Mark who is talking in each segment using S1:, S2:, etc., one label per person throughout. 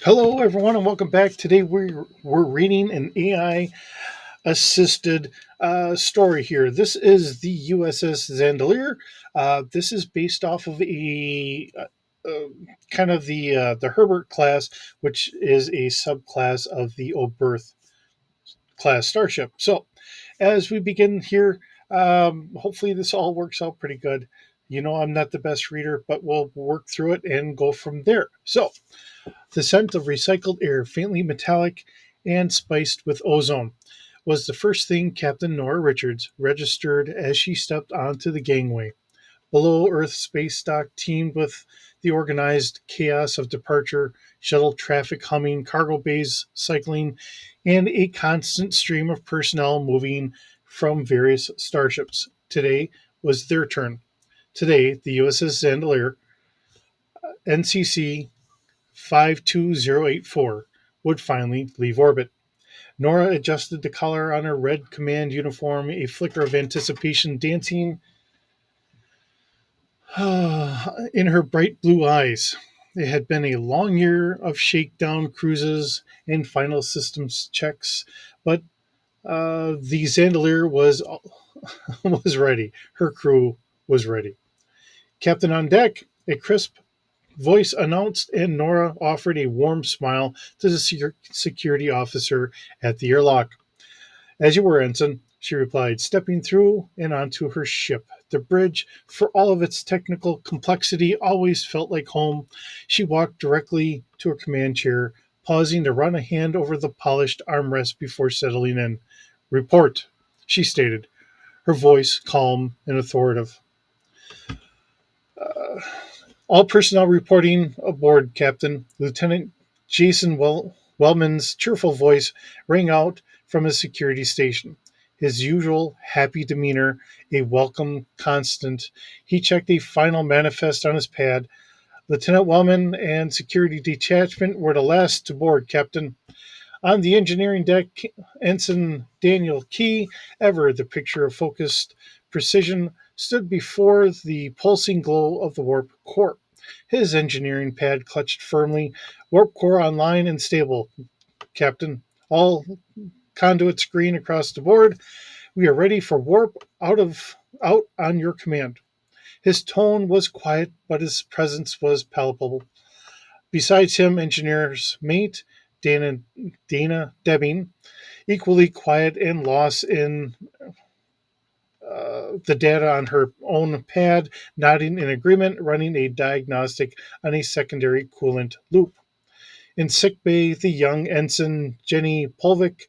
S1: Hello, everyone, and welcome back. Today we're reading an AI assisted story here. This is the USS Zandilar. This is based off of uh, kind of the Herbert class, which is a subclass of the Oberth class starship. So, as we begin here, hopefully this all works out pretty good. I'm not the best reader, but we'll work through it and go from there. So, the scent of recycled air, faintly metallic and spiced with ozone, was the first thing Captain Nora Richards registered as she stepped onto the gangway. Below Earth space dock teemed with the organized chaos of departure, shuttle traffic humming, cargo bays cycling, and a constant stream of personnel moving from various starships. Today was their turn. Today, the USS Zandilar, NCC 52084, would finally leave orbit. Nora adjusted the collar on her red command uniform, a flicker of anticipation dancing in her bright blue eyes. It had been a long year of shakedown cruises and final systems checks, but the Zandilar was was ready. Her crew was ready. Captain on deck, a crisp voice announced, and Nora offered a warm smile to the security officer at the airlock. "As you were, Ensign," she replied, stepping through and onto her ship. The bridge, for all of its technical complexity, always felt like home. She walked directly to her command chair, pausing to run a hand over the polished armrest before settling in. "Report," she stated, her voice calm and authoritative. "All personnel reporting aboard, Captain." Lieutenant Jason Wellman's cheerful voice rang out from his security station. His usual happy demeanor a welcome constant, he checked a final manifest on his pad. "Lieutenant Wellman and security detachment were the last to board, Captain." On the engineering deck, Ensign Daniel Key, ever the picture of focused precision, stood before the pulsing glow of the warp core. His engineering pad clutched firmly. "Warp core online and stable, Captain. All conduits green across the board. We are ready for warp out on your command." His tone was quiet, but his presence was palpable. Besides him, engineer's mate, Dana Debbing, equally quiet and lost in the data on her own pad, nodding in agreement, running a diagnostic on a secondary coolant loop. In sickbay, the young ensign, Jenny Polvik,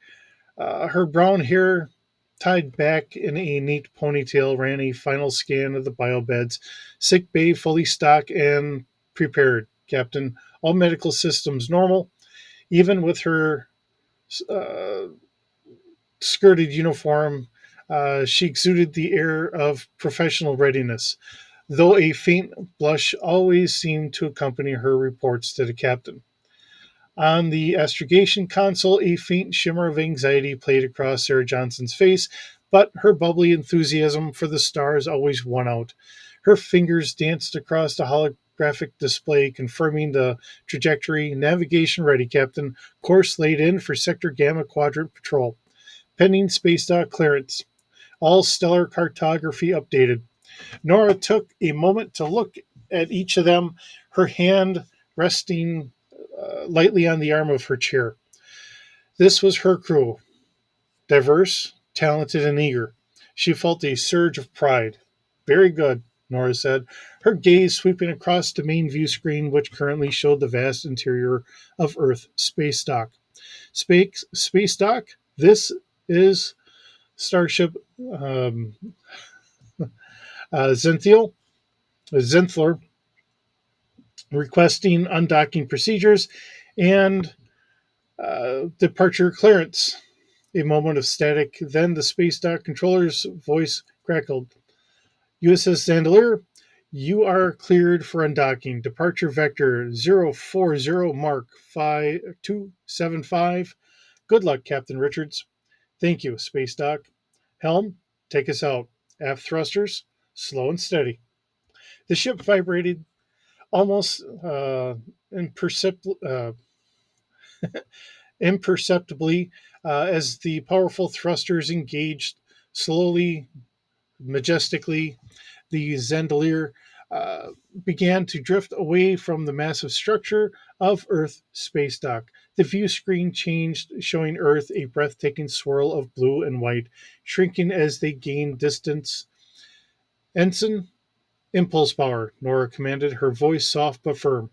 S1: her brown hair tied back in a neat ponytail, ran a final scan of the biobeds. Sick bay fully stocked and prepared, Captain. All medical systems normal. Even with her uh, skirted uniform, she exuded the air of professional readiness, though a faint blush always seemed to accompany her reports to the captain. On the astrogation console, a faint shimmer of anxiety played across Sarah Johnson's face, but her bubbly enthusiasm for the stars always won out. Her fingers danced across the holographic display, confirming the trajectory. "Navigation ready, Captain. Course laid in for Sector Gamma Quadrant Patrol. Pending space dock clearance. All stellar cartography updated." Nora took a moment to look at each of them, her hand resting lightly on the arm of her chair. This was her crew, diverse, talented, and eager. She felt a surge of pride. "Very good," Nora said, her gaze sweeping across the main view screen, which currently showed the vast interior of Earth space dock. Space dock? This is Starship um, Zenthiel, Zenthlor, requesting undocking procedures and departure clearance. A moment of static, then the space dock controller's voice crackled. "USS Zandilar, you are cleared for undocking. Departure vector 040 Mark 5275. Good luck, Captain Richards." "Thank you, space dock." "Helm, take us out. Aft thrusters, slow and steady." The ship vibrated almost imperceptibly. Imperceptibly, as the powerful thrusters engaged slowly, majestically, the Zandilar uh, began to drift away from the massive structure of Earth space dock. The view screen changed, showing Earth a breathtaking swirl of blue and white, shrinking as they gained distance. Ensign, impulse power, Nora commanded, her voice soft but firm.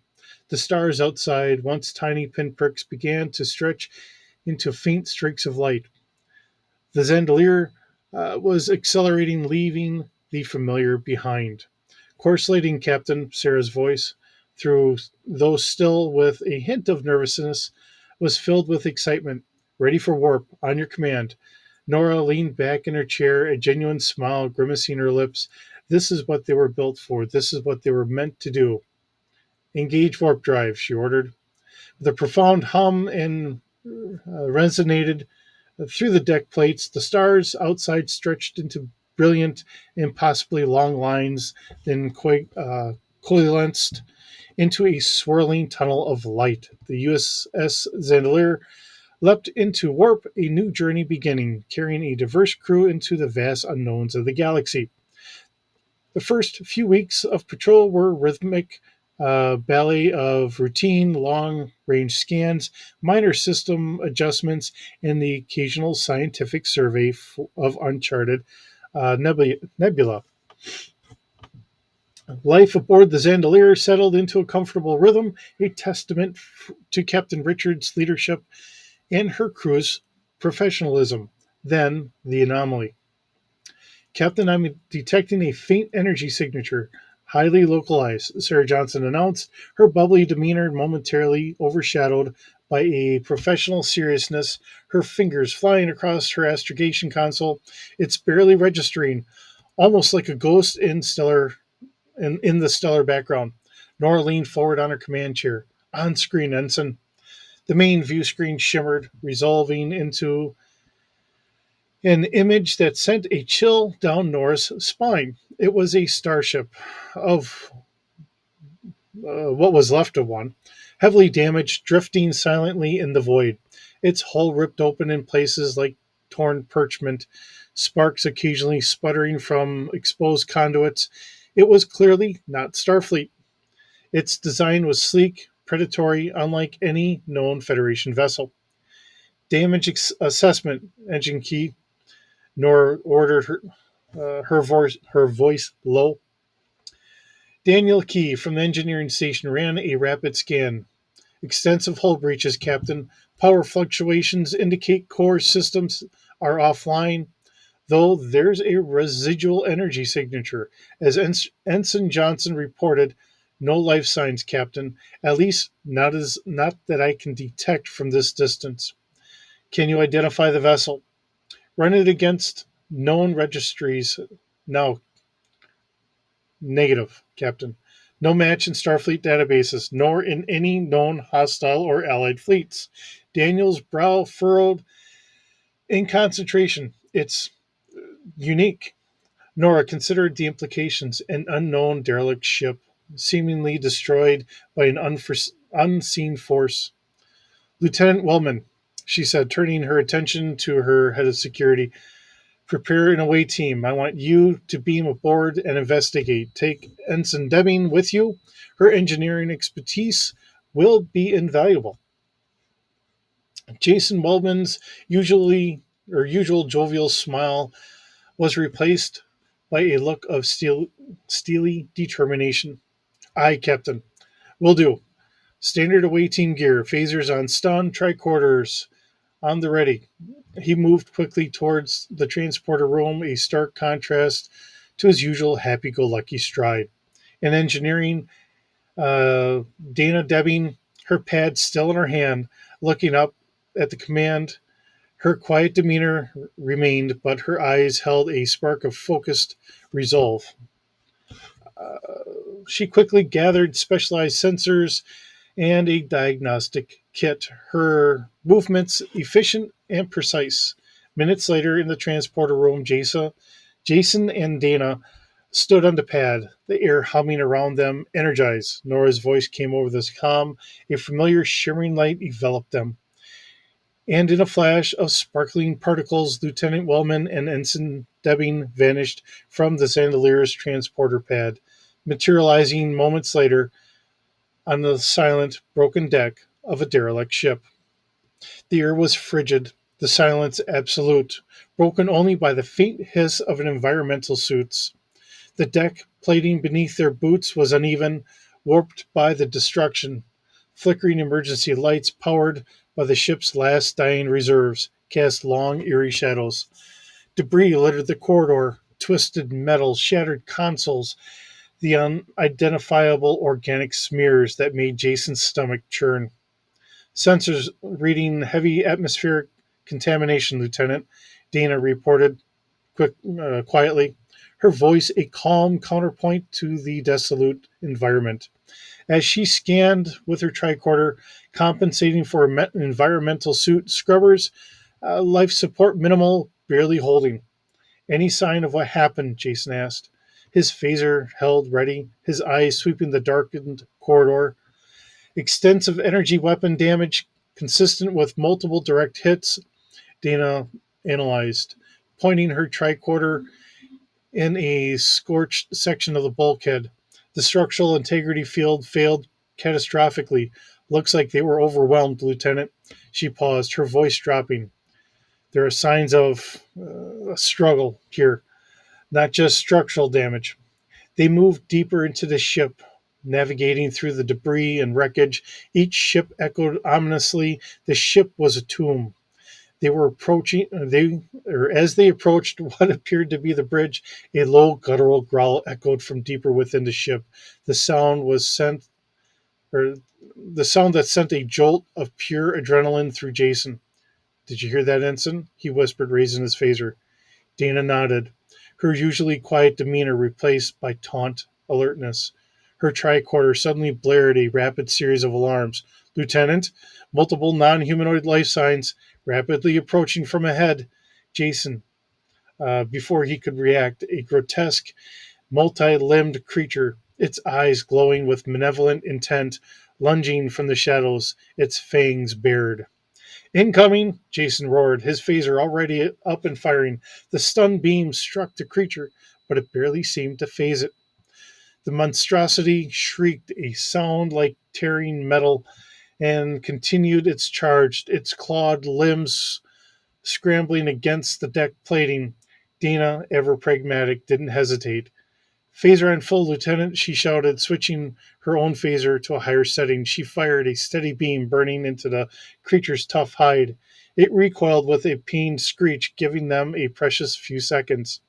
S1: The stars outside, once tiny pinpricks, began to stretch into faint streaks of light. The Zandilar was accelerating, leaving the familiar behind. Course lighting, Captain, Sarah's voice, though still with a hint of nervousness, was filled with excitement. Ready for warp, on your command. Nora leaned back in her chair, a genuine smile grimacing her lips. This is what they were built for. This is what they were meant to do. Engage warp drive, she ordered. With a profound hum and resonated through the deck plates. The stars outside stretched into brilliant and possibly long lines, then coalesced into a swirling tunnel of light. The USS Zandilar leapt into warp, a new journey beginning, carrying a diverse crew into the vast unknowns of the galaxy. The first few weeks of patrol were rhythmic ballet of routine, long range scans, minor system adjustments, and the occasional scientific survey of uncharted nebula. Life aboard the Zandilar settled into a comfortable rhythm, a testament to Captain Richard's leadership and her crew's professionalism. Then the anomaly. Captain, I'm detecting a faint energy signature, highly localized, Sarah Johnson announced, her bubbly demeanor momentarily overshadowed by a professional seriousness, her fingers flying across her astrogation console. It's barely registering, almost like a ghost in the stellar background. Nora leaned forward on her command chair. On screen, Ensign. The main view screen shimmered, resolving into an image that sent a chill down Nora's spine. It was a starship of what was left of one, heavily damaged, drifting silently in the void. Its hull ripped open in places like torn parchment, sparks occasionally sputtering from exposed conduits. It was clearly not Starfleet. Its design was sleek, predatory, unlike any known Federation vessel. Damage assessment, engine key, Nora ordered her voice low. Daniel Key from the engineering station ran a rapid scan. Extensive hull breaches, Captain. Power fluctuations indicate core systems are offline, though there's a residual energy signature. As Ensign Johnson reported, no life signs, Captain. At least not that I can detect from this distance. Can you identify the vessel? Run it against known registries. No, negative, Captain. No match in Starfleet databases, nor in any known hostile or allied fleets. Daniel's brow furrowed in concentration. It's unique. Nora considered the implications. An unknown derelict ship, seemingly destroyed by an unseen force. Lieutenant Wellman, she said, turning her attention to her head of security. Prepare an away team. I want you to beam aboard and investigate. Take Ensign Deming with you. Her engineering expertise will be invaluable. Jason Wellman's usual jovial smile was replaced by a look of steely determination. Aye, Captain. Will do. Standard away team gear, phasers on stun, tricorders on the ready. He moved quickly towards the transporter room, a stark contrast to his usual happy go lucky stride. In engineering, Dana Debbing, her pad still in her hand, looking up at the command. Her quiet demeanor remained, but her eyes held a spark of focused resolve. She quickly gathered specialized sensors and a diagnostic kit, her movements efficient and precise. Minutes later, in the transporter room, Jason and Dana stood on the pad, the air humming around them, energized. Nora's voice came over the comm. A familiar shimmering light enveloped them. And in a flash of sparkling particles, Lieutenant Wellman and Ensign Debbing vanished from the Zandilar's transporter pad, materializing moments later on the silent, broken deck of a derelict ship. The air was frigid, the silence absolute, broken only by the faint hiss of an environmental suits. The deck plating beneath their boots was uneven, warped by the destruction. Flickering emergency lights, powered by the ship's last dying reserves, cast long, eerie shadows. Debris littered the corridor, twisted metal, shattered consoles, the unidentifiable organic smears that made Jason's stomach churn. Sensors reading heavy atmospheric contamination, Lieutenant, Dana reported quietly, her voice a calm counterpoint to the desolate environment. As she scanned with her tricorder, compensating for environmental suit scrubbers, life support minimal, barely holding. Any sign of what happened? Jason asked. His phaser held ready, his eyes sweeping the darkened corridor. Extensive energy weapon damage, consistent with multiple direct hits, Dana analyzed, pointing her tricorder in a scorched section of the bulkhead. The structural integrity field failed catastrophically. Looks like they were overwhelmed, Lieutenant. She paused, her voice dropping. There are signs of a struggle here, not just structural damage. They moved deeper into the ship, navigating through the debris and wreckage. Each ship echoed ominously. The ship was a tomb. They were approaching. As they approached what appeared to be the bridge, a low guttural growl echoed from deeper within the ship. The sound was sent, or the sound that sent a jolt of pure adrenaline through Jason. Did you hear that, Ensign? He whispered, raising his phaser. Dana nodded, her usually quiet demeanor replaced by taunt alertness. Her tricorder suddenly blared a rapid series of alarms. Lieutenant, multiple non humanoid life signs rapidly approaching from ahead. Jason, before he could react, a grotesque, multi limbed creature, its eyes glowing with malevolent intent, lunging from the shadows, its fangs bared. Incoming! Jason roared, his phaser already up and firing. The stun beam struck the creature, but it barely seemed to phase it. The monstrosity shrieked a sound like tearing metal and continued its charge, its clawed limbs scrambling against the deck plating. Dana, ever pragmatic, didn't hesitate. Phaser on full, Lieutenant, she shouted, switching her own phaser to a higher setting. She fired a steady beam burning into the creature's tough hide. It recoiled with a pained screech, giving them a precious few seconds.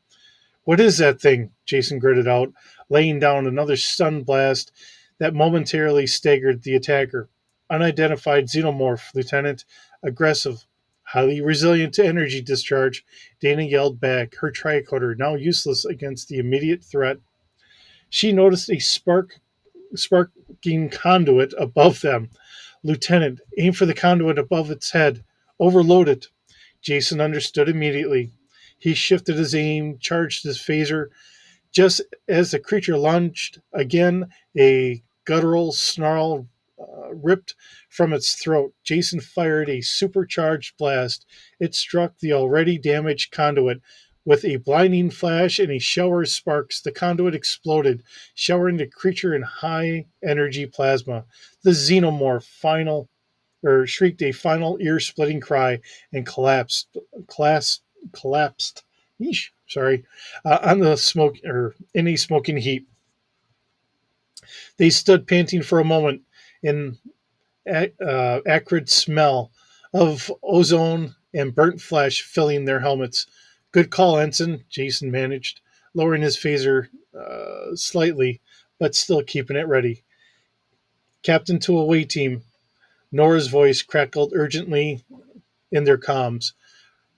S1: What is that thing? Jason gritted out, laying down another stun blast that momentarily staggered the attacker. Unidentified xenomorph, Lieutenant. Aggressive, highly resilient to energy discharge. Dana yelled back, her tricorder now useless against the immediate threat. She noticed a sparking conduit above them. Lieutenant, aim for the conduit above its head. Overload it. Jason understood immediately. He shifted his aim, charged his phaser. Just as the creature lunged again, a guttural snarl ripped from its throat. Jason fired a supercharged blast. It struck the already damaged conduit. With a blinding flash and a shower of sparks, the conduit exploded, showering the creature in high energy plasma. The xenomorph shrieked a final ear-splitting cry and collapsed. Yeesh, sorry, on the smoke or in a smoking heap. They stood panting for a moment in acrid smell of ozone and burnt flesh filling their helmets. Good call, Ensign, Jason managed, lowering his phaser slightly, but still keeping it ready. Captain to away team. Nora's voice crackled urgently in their comms.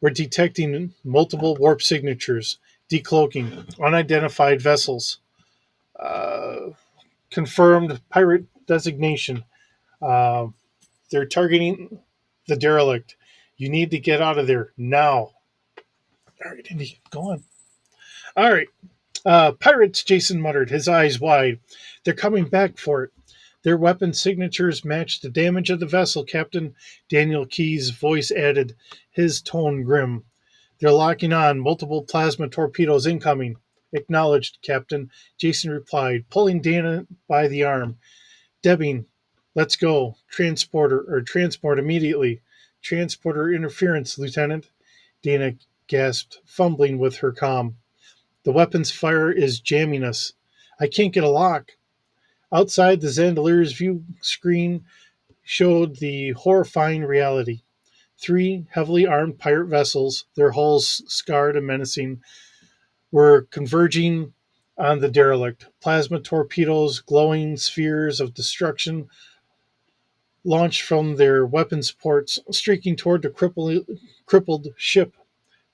S1: We're detecting multiple warp signatures, decloaking, unidentified vessels, uh, confirmed pirate designation. Uh, they're targeting the derelict. You need to get out of there now. All right, Indy, go on. All right. Pirates, Jason muttered, his eyes wide. They're coming back for it. Their weapon signatures match the damage of the vessel, Captain. Daniel Key's voice added, his tone grim. They're locking on. Multiple plasma torpedoes incoming. Acknowledged, Captain. Jason replied, pulling Dana by the arm. Debbing, let's go. Transport immediately. Transporter interference, Lieutenant. Dana gasped, fumbling with her comm. The weapon's fire is jamming us. I can't get a lock. Outside, the Zandilar's view screen showed the horrifying reality. Three heavily armed pirate vessels, their hulls scarred and menacing, were converging on the derelict. Plasma torpedoes, glowing spheres of destruction, launched from their weapons ports, streaking toward the crippled ship.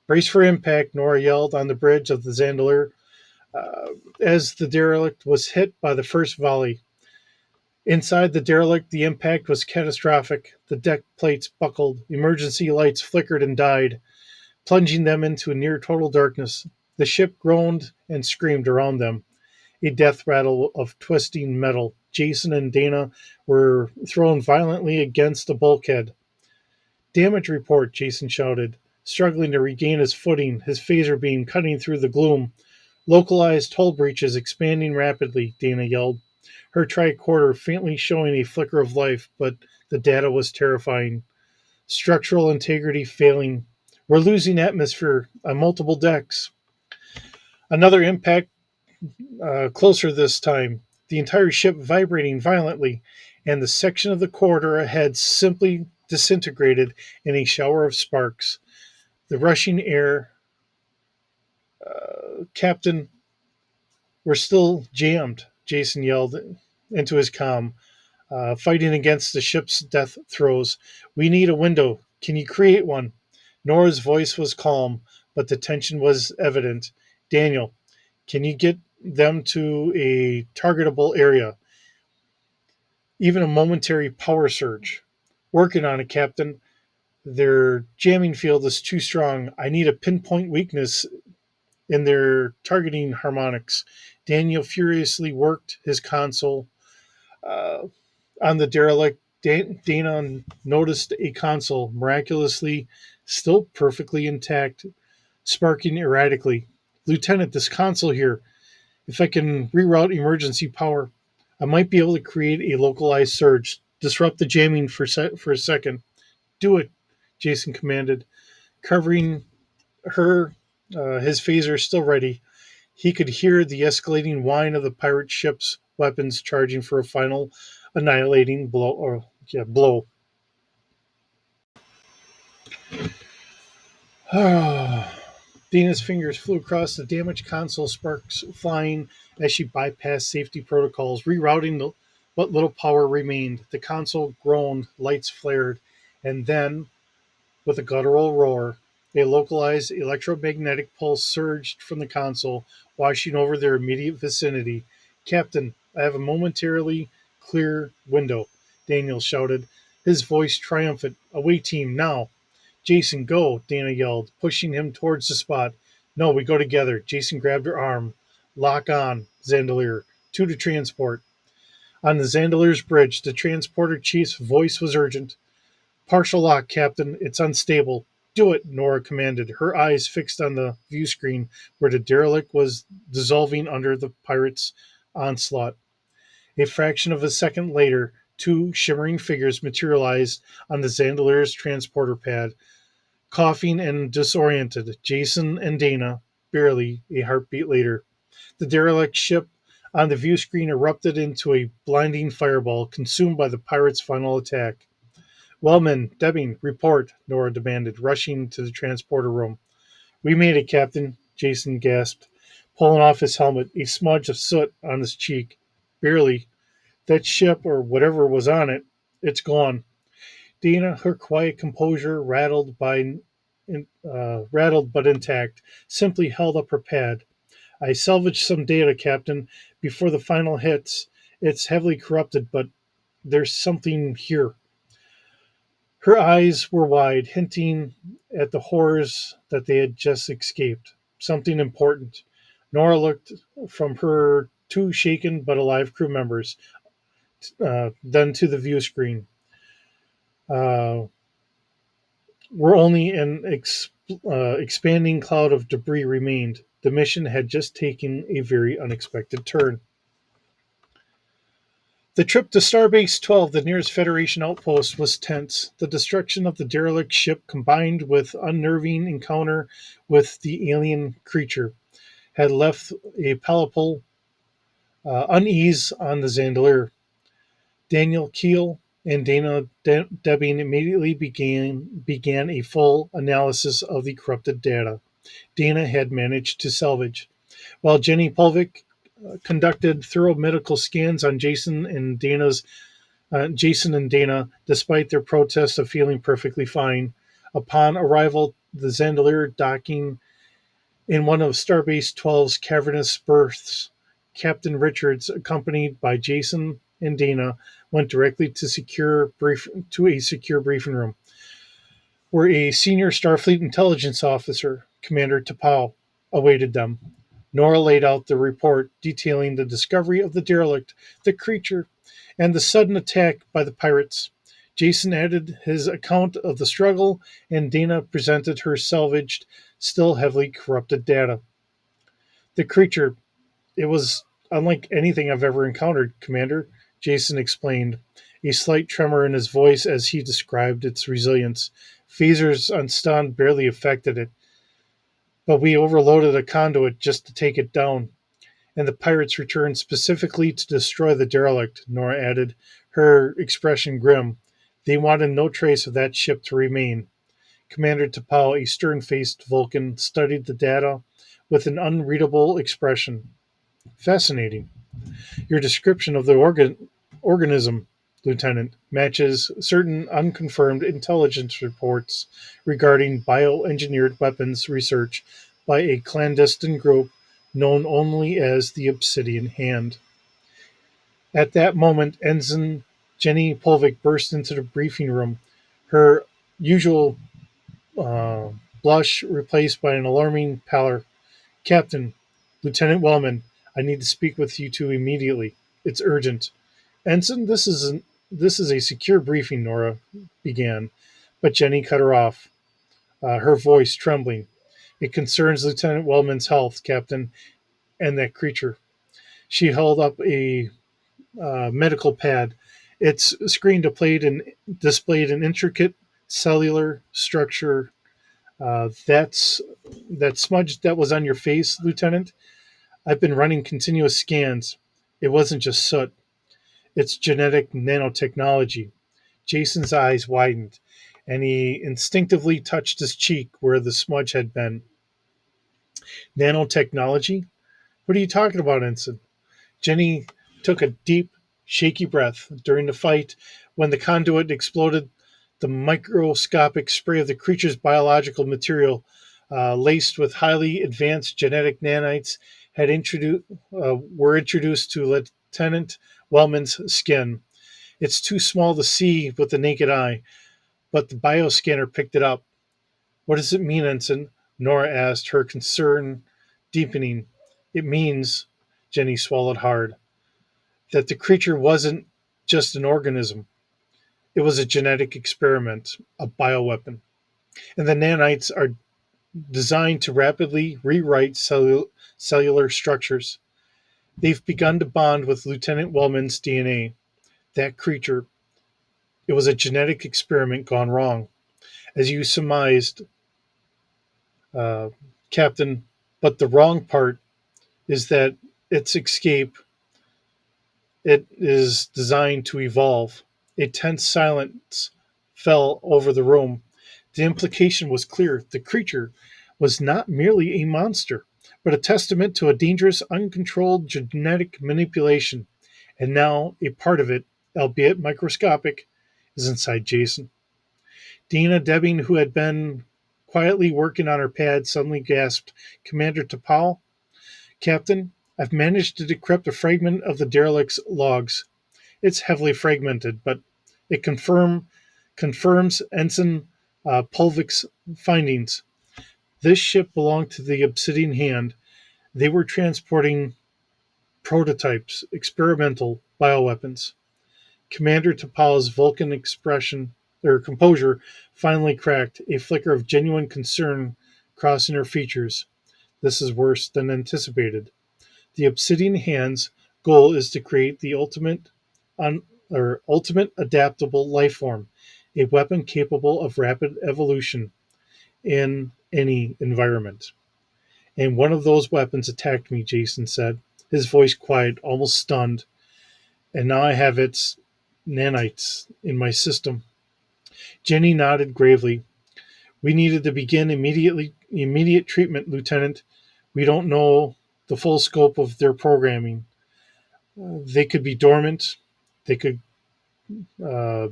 S1: Brace for impact, Nora yelled on the bridge of the Zandilar as the derelict was hit by the first volley. Inside the derelict, the impact was catastrophic. The deck plates buckled, emergency lights flickered and died, plunging them into near total darkness. The ship groaned and screamed around them, a death rattle of twisting metal. Jason and Dana were thrown violently against a bulkhead. Damage report, Jason shouted, struggling to regain his footing, his phaser beam cutting through the gloom. Localized hull breaches expanding rapidly, Dana yelled, her tricorder faintly showing a flicker of life, but the data was terrifying. Structural integrity failing. We're losing atmosphere on multiple decks. Another impact closer this time, the entire ship vibrating violently, and the section of the corridor ahead simply disintegrated in a shower of sparks. The rushing air, Captain, we're still jammed, Jason yelled into his comm, fighting against the ship's death throes. We need a window. Can you create one? Nora's voice was calm, but the tension was evident. Daniel, can you get them to a targetable area? Even a momentary power surge. Working on it, Captain. Their jamming field is too strong. I need a pinpoint weakness in their targeting harmonics. Daniel furiously worked his console. Uh, on the derelict, Dana noticed a console, miraculously still perfectly intact, sparking erratically. Lieutenant, this console here, if I can reroute emergency power, I might be able to create a localized surge, disrupt the jamming for a second. Do it, Jason commanded, covering her, his phaser still ready. He could hear the escalating whine of the pirate ship's weapons charging for a final annihilating blow. Dina's fingers flew across the damaged console, sparks flying as she bypassed safety protocols, rerouting what little power remained. The console groaned, lights flared, and then, with a guttural roar, a localized electromagnetic pulse surged from the console, washing over their immediate vicinity. Captain, I have a momentarily clear window, Daniel shouted, his voice triumphant. Away team, now. Jason, go, Dana yelled, pushing him towards the spot. No, we go together. Jason grabbed her arm. Lock on, Zandilar. Two to transport. On the Zandilar's bridge, the transporter chief's voice was urgent. Partial lock, Captain. It's unstable. Do it, Nora commanded, her eyes fixed on the view screen where the derelict was dissolving under the pirates' onslaught. A fraction of a second later, two shimmering figures materialized on the Zandilar's transporter pad, coughing and disoriented. Jason and Dana, barely a heartbeat later. The derelict ship on the view screen erupted into a blinding fireball, consumed by the pirates' final attack. Wellman, Debbing, report, Nora demanded, rushing to the transporter room. We made it, Captain, Jason gasped, pulling off his helmet, a smudge of soot on his cheek. Barely. That ship, or whatever was on it, it's gone. Dana, her quiet composure rattled but intact, simply held up her pad. I salvaged some data, Captain, before the final hits. It's heavily corrupted, but there's something here. Her eyes were wide, hinting at the horrors that they had just escaped. Something important. Nora looked from her two shaken but alive crew members, then to the view screen. Uh, where only an expanding cloud of debris remained. The mission had just taken a very unexpected turn. The trip to Starbase 12, the nearest Federation outpost, was tense. The destruction of the derelict ship, combined with unnerving encounter with the alien creature, had left a palpable unease on the Zandilar. Daniel Keel and Dana Debbing immediately began a full analysis of the corrupted data Dana had managed to salvage, while Jenny Polvik conducted thorough medical scans on Jason and Dana, despite their protest of feeling perfectly fine. Upon arrival, the Zandilar docking in one of Starbase 12's cavernous berths, Captain Richards, accompanied by Jason and Dana, went directly to a secure briefing room, where a senior Starfleet intelligence officer, Commander T'Pau, awaited them. Nora laid out the report detailing the discovery of the derelict, the creature, and the sudden attack by the pirates. Jason added his account of the struggle, and Dana presented her salvaged, still heavily corrupted data. The creature, it was unlike anything I've ever encountered, Commander, Jason explained, a slight tremor in his voice as he described its resilience. Phasers on stun barely affected it, but we overloaded a conduit just to take it down. And the pirates returned specifically to destroy the derelict, Nora added, her expression grim. They wanted no trace of that ship to remain. Commander T'Pau, a stern faced Vulcan, studied the data with an unreadable expression. Fascinating. Your description of the organism, Lieutenant, matches certain unconfirmed intelligence reports regarding bioengineered weapons research by a clandestine group known only as the Obsidian Hand. At that moment, Ensign Jenny Polvik burst into the briefing room, her usual uh, blush replaced by an alarming pallor. Captain, Lieutenant Wellman, I need to speak with you two immediately. It's urgent. Ensign, this is a secure briefing, Nora began, but Jenny cut her off, her voice trembling. It concerns Lieutenant Wellman's health, Captain, and that creature. She held up a medical pad. Its screen displayed an intricate cellular structure. That's that smudge that was on your face, Lieutenant. I've been running continuous scans. It wasn't just soot. It's genetic nanotechnology. Jason's eyes widened, and he instinctively touched his cheek where the smudge had been. Nanotechnology? What are you talking about, Ensign? Jenny took a deep, shaky breath. During the fight, when the conduit exploded, the microscopic spray of the creature's biological material, laced with highly advanced genetic nanites, were introduced to Lieutenant Wellman's skin. It's too small to see with the naked eye, but the bioscanner picked it up. What does it mean, Ensign? Nora asked, her concern deepening. It means, Jenny swallowed hard, that the creature wasn't just an organism. It was a genetic experiment, a bioweapon. And the nanites are designed to rapidly rewrite cellular structures. They've begun to bond with Lieutenant Wellman's DNA. That creature, it was a genetic experiment gone wrong. As you surmised, uh, Captain, but the wrong part is that its escape it is designed to evolve. A tense silence fell over the room. The implication was clear. The creature was not merely a monster, but a testament to a dangerous, uncontrolled genetic manipulation. And now a part of it, albeit microscopic, is inside Jason. Dina Debbing, who had been quietly working on her pad, suddenly gasped, Commander T'Pau, Captain, I've managed to decrypt a fragment of the derelict's logs. It's heavily fragmented, but it confirms Ensign Polvik's findings. This ship belonged to the Obsidian Hand. They were transporting prototypes, experimental bioweapons. Commander T'Pol's Vulcan expression or composure finally cracked, a flicker of genuine concern crossing her features. This is worse than anticipated. The Obsidian Hand's goal is to create the un, ultimate adaptable life form, a weapon capable of rapid evolution in any environment. And one of those weapons attacked me, Jason said, his voice quiet, almost stunned. And now I have its nanites in my system. Jenny nodded gravely. We needed to begin immediate treatment, Lieutenant. We don't know the full scope of their programming. They could be dormant. They could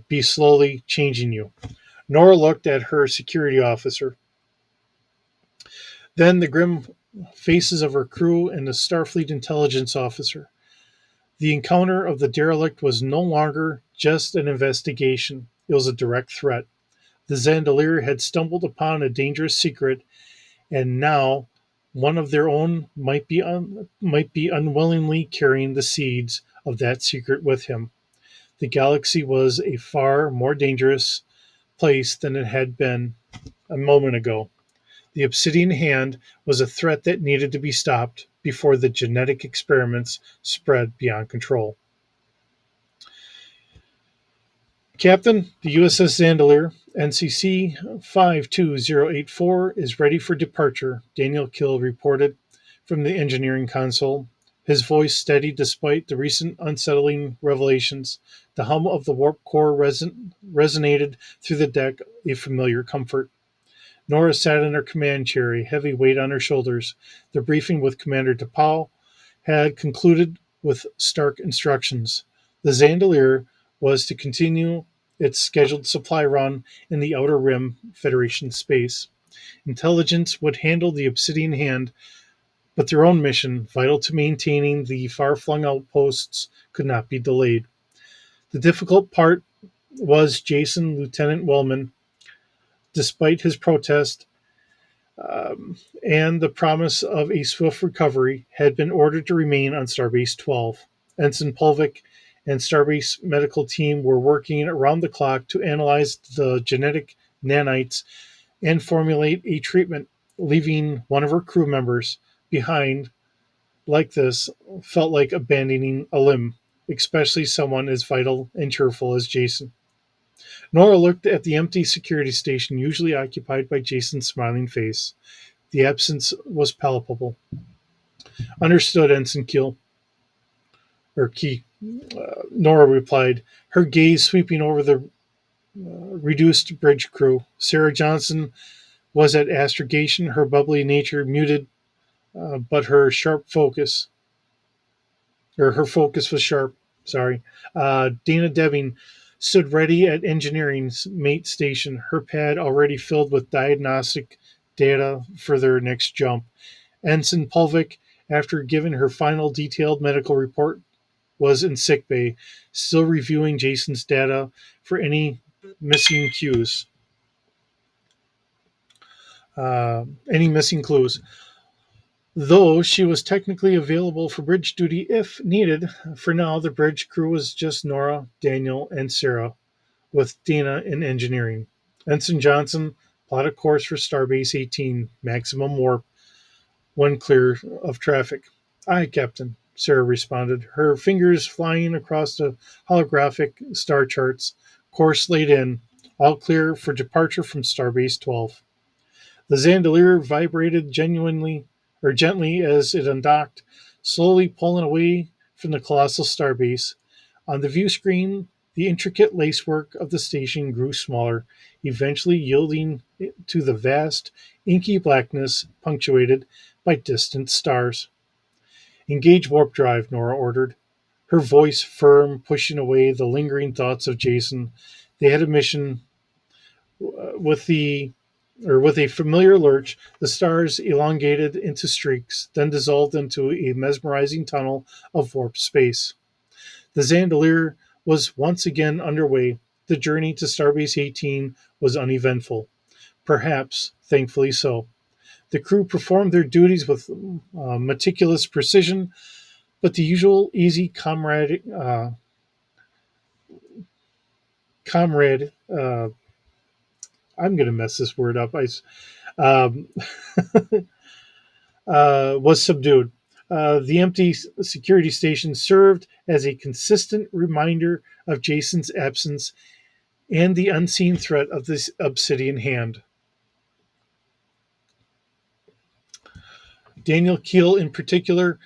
S1: be slowly changing you. Nora looked at her security officer, then the grim faces of her crew and the Starfleet intelligence officer. The encounter of the derelict was no longer just an investigation, it was a direct threat. The Zandilar had stumbled upon a dangerous secret, and now one of their own might be unwillingly carrying the seeds of that secret with him. The galaxy was a far more dangerous place than it had been a moment ago. The Obsidian Hand was a threat that needed to be stopped before the genetic experiments spread beyond control. Captain, the USS Zandilar, NCC 52084, is ready for departure, Daniel Kill reported from the engineering console. His voice steady despite the recent unsettling revelations. The hum of the warp core resonated through the deck, a familiar comfort. Nora sat in her command chair, a heavy weight on her shoulders. The briefing with Commander DePaul had concluded with stark instructions. The Zandilar was to continue its scheduled supply run in the Outer Rim Federation space. Intelligence would handle the Obsidian Hand, but their own mission, vital to maintaining the far flung outposts, could not be delayed. The difficult part was Jason Lieutenant Wellman, despite his protest, and the promise of a swift recovery, had been ordered to remain on Starbase 12. Ensign Polvik and Starbase medical team were working around the clock to analyze the genetic nanites and formulate a treatment. Leaving one of her crew members behind like this felt like abandoning a limb, especially someone as vital and cheerful as Jason. Nora looked at the empty security station, usually occupied by Jason's smiling face. The absence was palpable. Understood, Ensign Keel, or Key. Nora replied, her gaze sweeping over the reduced bridge crew. Sarah Johnson was at astrogation, her bubbly nature muted, but her focus was sharp. Sorry. Dana Debbing stood ready at engineering's mate station, her pad already filled with diagnostic data for their next jump. Ensign Pulvik, after giving her final detailed medical report, was in sickbay, still reviewing Jason's data for any missing cues, any missing clues. Though she was technically available for bridge duty if needed, for now the bridge crew was just Nora, Daniel, and Sarah, with Dana in engineering. Ensign Johnson plotted a course for Starbase 18, maximum warp, when clear of traffic. Aye, Captain, Sarah responded, her fingers flying across the holographic star charts. Course laid in, all clear for departure from Starbase 12. The Zandilar vibrated gently as it undocked, slowly pulling away from the colossal starbase. On the view screen, the intricate lacework of the station grew smaller, eventually yielding to the vast, inky blackness punctuated by distant stars. Engage warp drive, Nora ordered, her voice firm, pushing away the lingering thoughts of Jason. They had a mission. With a familiar lurch, the stars elongated into streaks, then dissolved into a mesmerizing tunnel of warp space. The Zandilar was once again underway. The journey to Starbase 18 was uneventful. Perhaps, thankfully so. The crew performed their duties with meticulous precision, but the usual easy comrade. I'm going to mess this word up. Um, was subdued. The empty security station served as a consistent reminder of Jason's absence and the unseen threat of this obsidian hand. Daniel Keel, in particular,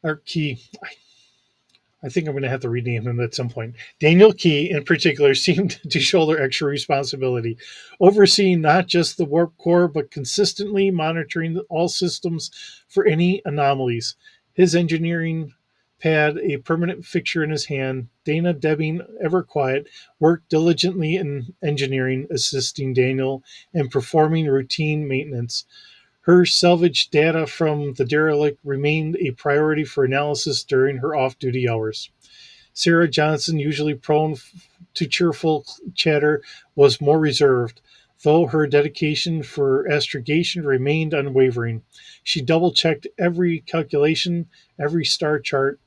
S1: or Key, I think I'm going to have to rename him at some point. Daniel Key, in particular, seemed to shoulder extra responsibility, overseeing not just the warp core, but consistently monitoring all systems for any anomalies. His engineering pad, a permanent fixture in his hand, Dana Debbing, ever quiet, worked diligently in engineering, assisting Daniel and performing routine maintenance. Her salvaged data from the derelict remained a priority for analysis during her off duty hours. Sarah Johnson, usually prone to cheerful chatter, was more reserved, though her dedication for astrogation remained unwavering. She double checked every calculation, every star chart,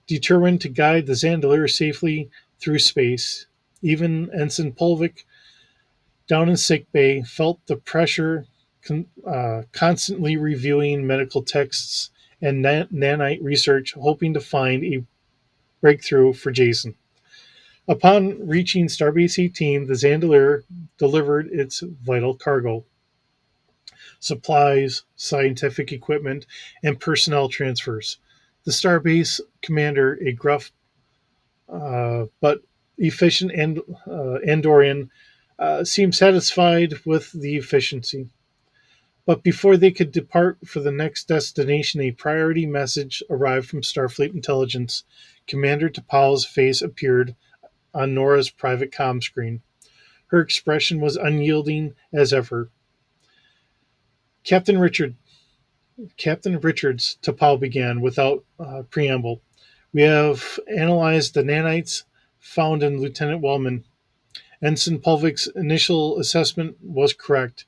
S1: determined to guide the Zandilar safely through space. Even Ensign Polvik, down in sick bay, felt the pressure, constantly reviewing medical texts and nanite research, hoping to find a breakthrough for Jason. Upon reaching Starbase 18, the Zandilar delivered its vital cargo: supplies, scientific equipment, and personnel transfers. The Starbase commander, a gruff but efficient Andorian, seemed satisfied with the efficiency. But before they could depart for the next destination, a priority message arrived from Starfleet Intelligence. Commander T'Pol's face appeared on Nora's private comm screen. Her expression was unyielding as ever. Captain Richard, Captain Richards, T'Pol began without preamble. We have analyzed the nanites found in Lieutenant Wellman. Ensign Pulvik's initial assessment was correct.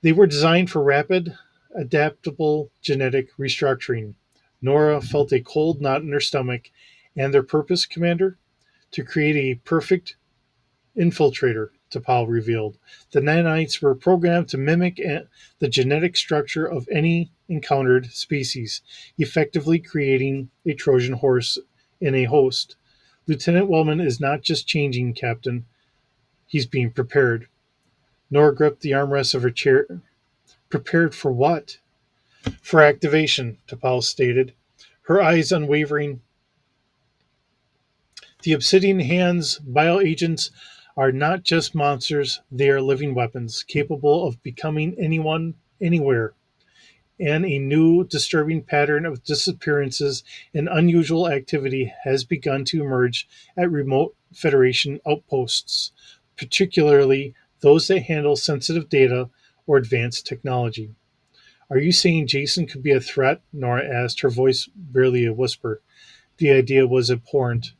S1: They were designed for rapid, adaptable genetic restructuring. Nora felt a cold knot in her stomach. And their purpose, Commander? To create a perfect infiltrator, T'Pol revealed. The nanites were programmed to mimic the genetic structure of any encountered species, effectively creating a Trojan horse in a host. Lieutenant Wellman is not just changing, Captain. He's being prepared. Nora gripped the armrest of her chair. Prepared for what? For activation, T'Pol stated, her eyes unwavering. The Obsidian Hand's bioagents are not just monsters, they are living weapons, capable of becoming anyone, anywhere. And a new, disturbing pattern of disappearances and unusual activity has begun to emerge at remote Federation outposts, particularly those that handle sensitive data or advanced technology. Are you saying Jason could be a threat? Nora asked, her voice barely a whisper. The idea was abhorrent.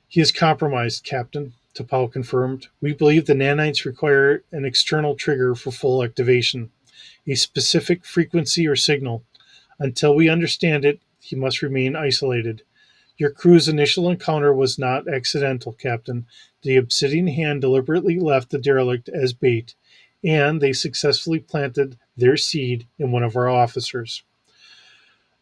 S1: He is compromised, Captain, T'Pol confirmed. We believe the nanites require an external trigger for full activation, a specific frequency or signal. Until we understand it, he must remain isolated. Your crew's initial encounter was not accidental, Captain. The Obsidian Hand deliberately left the derelict as bait, and they successfully planted their seed in one of our officers.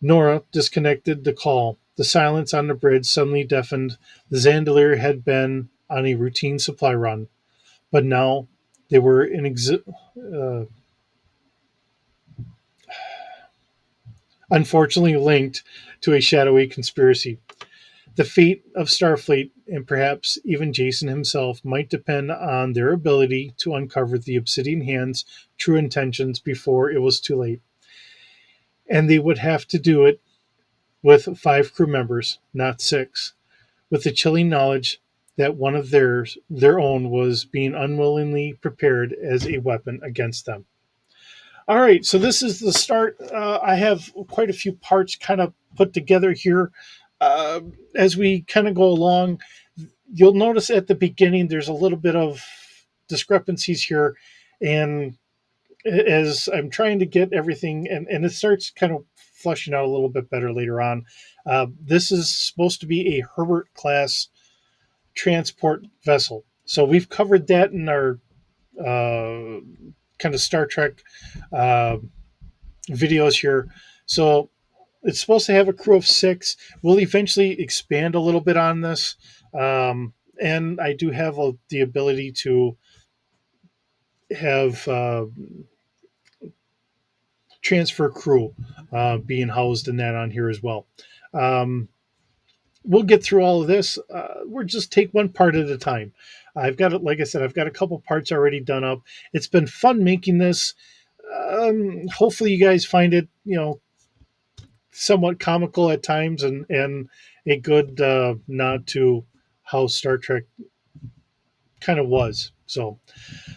S1: Nora disconnected the call. The silence on the bridge suddenly deafened. The Zandilar had been on a routine supply run, but now they were unfortunately linked to a shadowy conspiracy. The fate of Starfleet, and perhaps even Jason himself, might depend on their ability to uncover the Obsidian Hand's true intentions before it was too late. And they would have to do it with 5 crew members, not 6, with the chilling knowledge that one of their own was being unwillingly prepared as a weapon against them. All right, so this is the start. I have quite a few parts kind of put together here. As we kind of go along, you'll notice at the beginning there's a little bit of discrepancies here, and as I'm trying to get everything, and it starts kind of flushing out a little bit better later on. This is supposed to be a Herbert class transport vessel. So we've covered that in our uh, kind of Star Trek uh, videos here. So it's supposed to have a crew of 6. We'll eventually expand a little bit on this. And I do have the ability to have transfer crew being housed in that on here as well. Um, we'll get through all of this. We'll just take one part at a time. I've got it, like I said, I've got a couple parts already done up. It's been fun making this. Hopefully, you guys find it, somewhat comical at times, and a good nod to how Star Trek kind of was. So,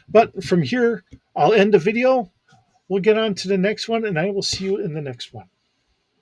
S1: but from here, I'll end the video. We'll get on to the next one, and I will see you in the next one.